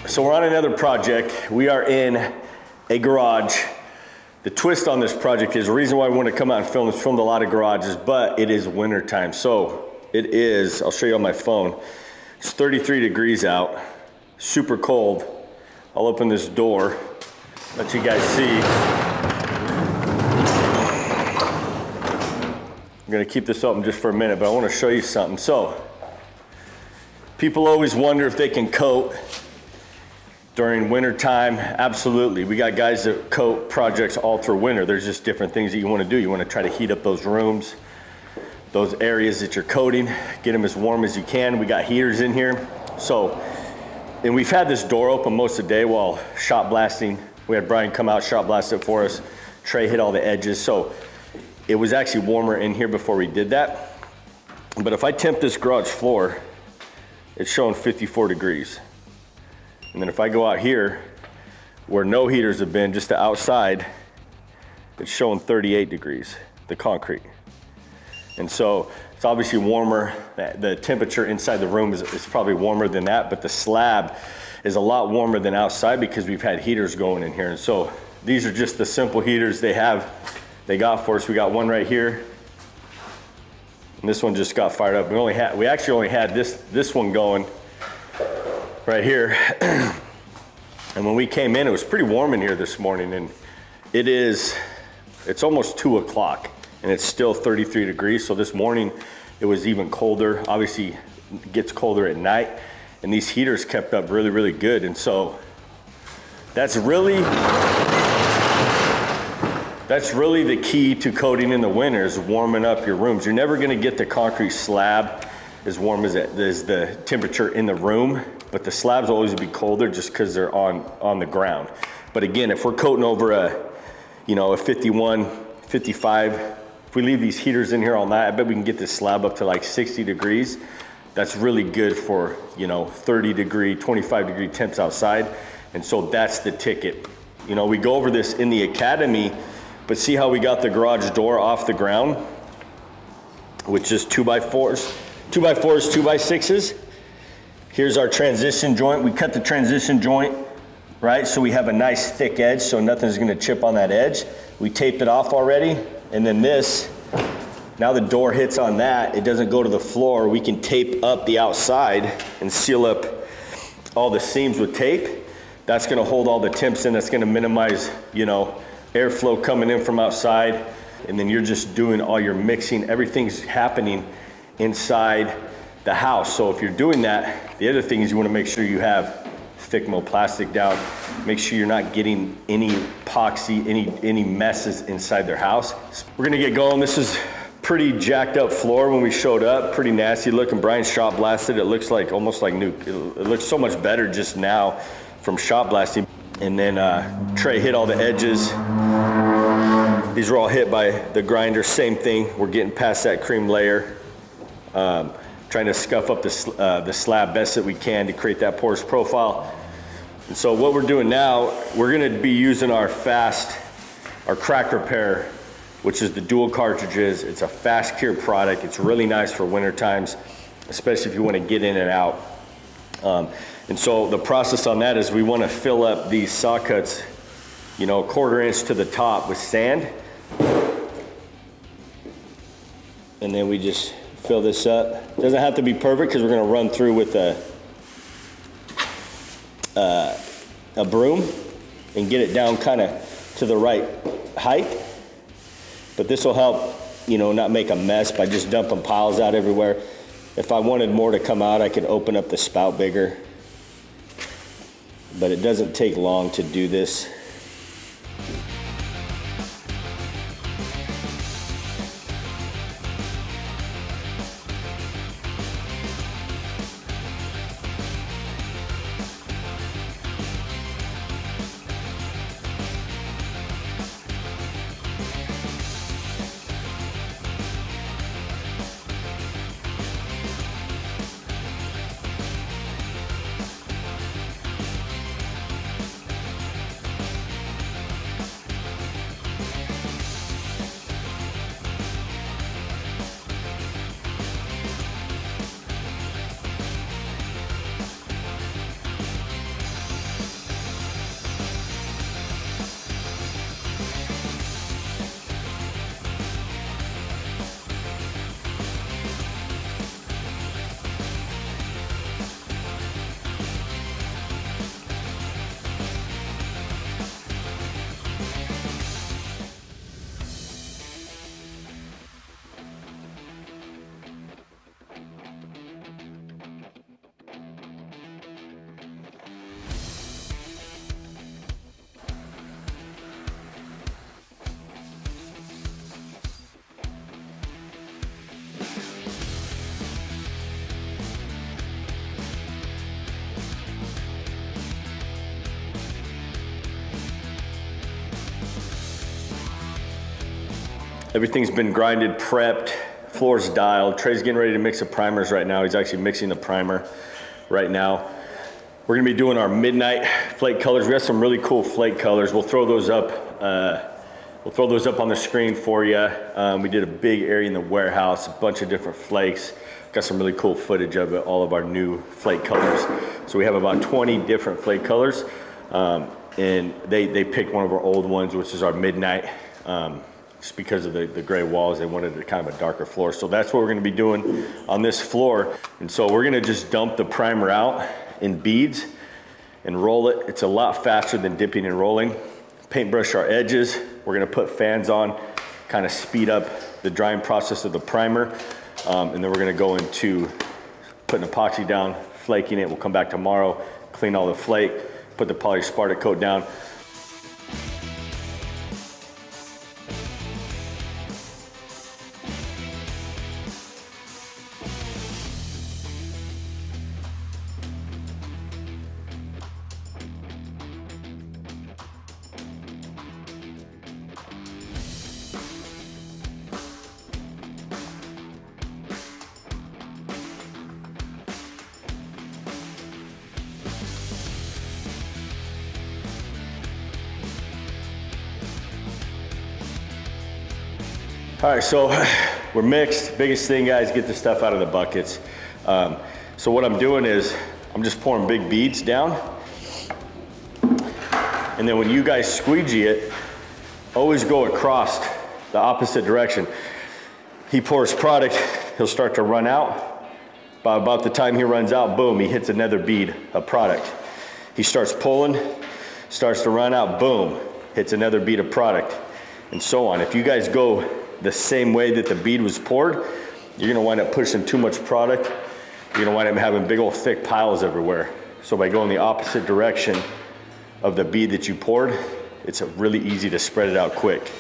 So we're on another project. We are in a garage. The twist on this project is the reason why we want to come out and film is filmed a lot of garages, but it is winter time. So it is, I'll show you on my phone. It's 33 degrees out, super cold. I'll open this door, let you guys see. I'm gonna keep this open just for a minute, but I want to show you something. So people always wonder if they can coat during winter time. Absolutely. We got guys that coat projects all through winter. There's just different things that you want to do. You want to try to heat up those rooms, those areas that you're coating, get them as warm as you can. We got heaters in here. So, and we've had this door open most of the day while shot blasting. We had Brian come out, shot blast it for us. Trey hit all the edges. So it was actually warmer in here before we did that. But if I temp this garage floor, it's showing 54 degrees. And then if I go out here where no heaters have been, just the outside, it's showing 38 degrees, the concrete. And so it's obviously warmer. The temperature inside the room is probably warmer than that, but the slab is a lot warmer than outside because we've had heaters going in here. And so these are just the simple heaters they got for us. We got one right here. And this one just got fired up. We actually only had this one going right here. And when we came in, it was pretty warm in here this morning, and it's almost 2 o'clock and it's still 33 degrees. So this morning it was even colder. Obviously it gets colder at night, and these heaters kept up really, really good. And so that's really the key to coating in the winter, is warming up your rooms. You're never gonna get the concrete slab as warm as the temperature in the room, but the slabs will always be colder just because they're on the ground. But again, if we're coating over a 51, 55, if we leave these heaters in here all night, I bet we can get this slab up to like 60 degrees. That's really good for 30 degree, 25 degree temps outside. And so that's the ticket. We go over this in the academy, but see how we got the garage door off the ground with just 2x4s, 2x6s. Here's our transition joint. We cut the transition joint, right? So we have a nice thick edge so nothing's gonna chip on that edge. We taped it off already. And then now the door hits on that, it doesn't go to the floor. We can tape up the outside and seal up all the seams with tape. That's gonna hold all the temps in. That's gonna minimize, airflow coming in from outside. And then you're just doing all your mixing. Everything's happening inside the house. So if you're doing that, the other thing is you want to make sure you have thick plastic down. Make sure you're not getting any epoxy, any messes inside their house. We're gonna get going. This is pretty jacked up floor when we showed up, pretty nasty looking. Brian shot blasted. It looks like almost like new. It looks so much better just now from shot blasting. And then Trey hit all the edges. These were all hit by the grinder. Same thing. We're getting past that cream layer. Trying to scuff up the slab best that we can to create that porous profile. And so what we're doing now, we're gonna be using our crack repair, which is the dual cartridges. It's a fast cure product. It's really nice for winter times, especially if you wanna get in and out. And so the process on that is we wanna fill up these saw cuts, 1/4 inch to the top with sand. And then we just fill this up. Doesn't have to be perfect because we're going to run through with a broom and get it down kind of to the right height. But this will help, not make a mess by just dumping piles out everywhere. If I wanted more to come out, I could open up the spout bigger. But it doesn't take long to do this. Everything's been grinded, prepped, floor's dialed. Trey's getting ready to mix the primers right now. He's actually mixing the primer right now. We're gonna be doing our midnight flake colors. We have some really cool flake colors. We'll throw those up. On the screen for you. We did a big area in the warehouse, a bunch of different flakes. Got some really cool footage of it, all of our new flake colors. So we have about 20 different flake colors. And they picked one of our old ones, which is our midnight. Just because of the gray walls, they wanted a kind of a darker floor. So that's what we're gonna be doing on this floor. And so we're gonna just dump the primer out in beads and roll it. It's a lot faster than dipping and rolling. Paintbrush our edges. We're gonna put fans on, kind of speed up the drying process of the primer. And then we're gonna go into putting epoxy down, flaking it. We'll come back tomorrow, clean all the flake, put the polyaspartic coat down. All right, so we're mixed. Biggest thing, guys, get the stuff out of the buckets. So what I'm doing is I'm just pouring big beads down. And then when you guys squeegee it, always go across the opposite direction. He pours product, he'll start to run out. By about the time he runs out, boom, he hits another bead of product. He starts pulling, starts to run out, boom, hits another bead of product, and so on. If you guys go the same way that the bead was poured, you're gonna wind up pushing too much product. You're gonna wind up having big old thick piles everywhere. So by going the opposite direction of the bead that you poured, it's really easy to spread it out quick.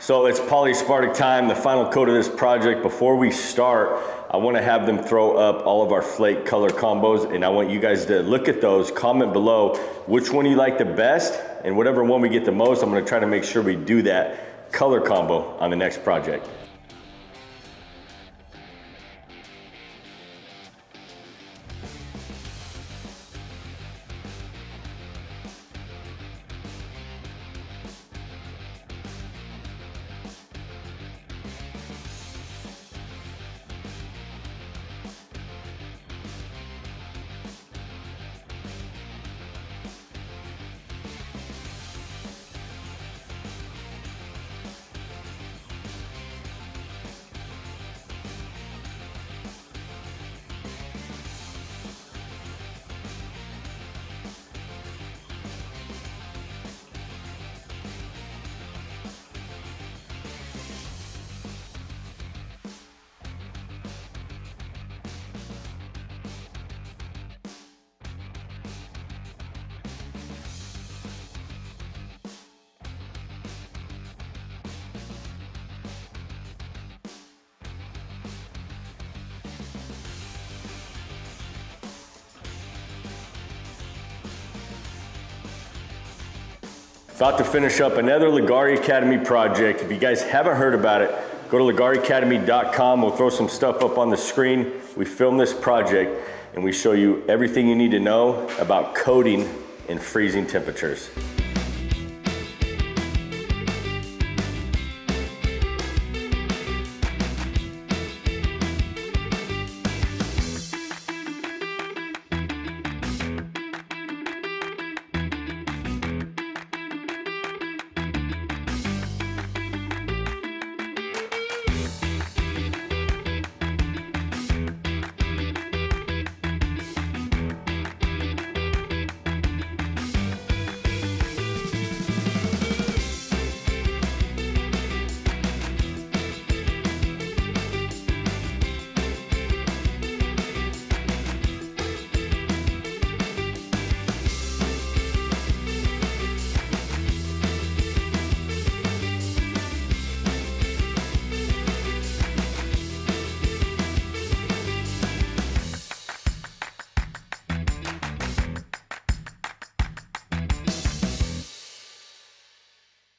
So it's polyaspartic time, the final coat of this project. Before we start, I want to have them throw up all of our flake color combos, and I want you guys to look at those, comment below which one you like the best, and whatever one we get the most, I'm going to try to make sure we do that color combo on the next project. About to finish up another Leggari Academy project. If you guys haven't heard about it, go to leggariacademy.com. We'll throw some stuff up on the screen. We filmed this project and we show you everything you need to know about coating in freezing temperatures.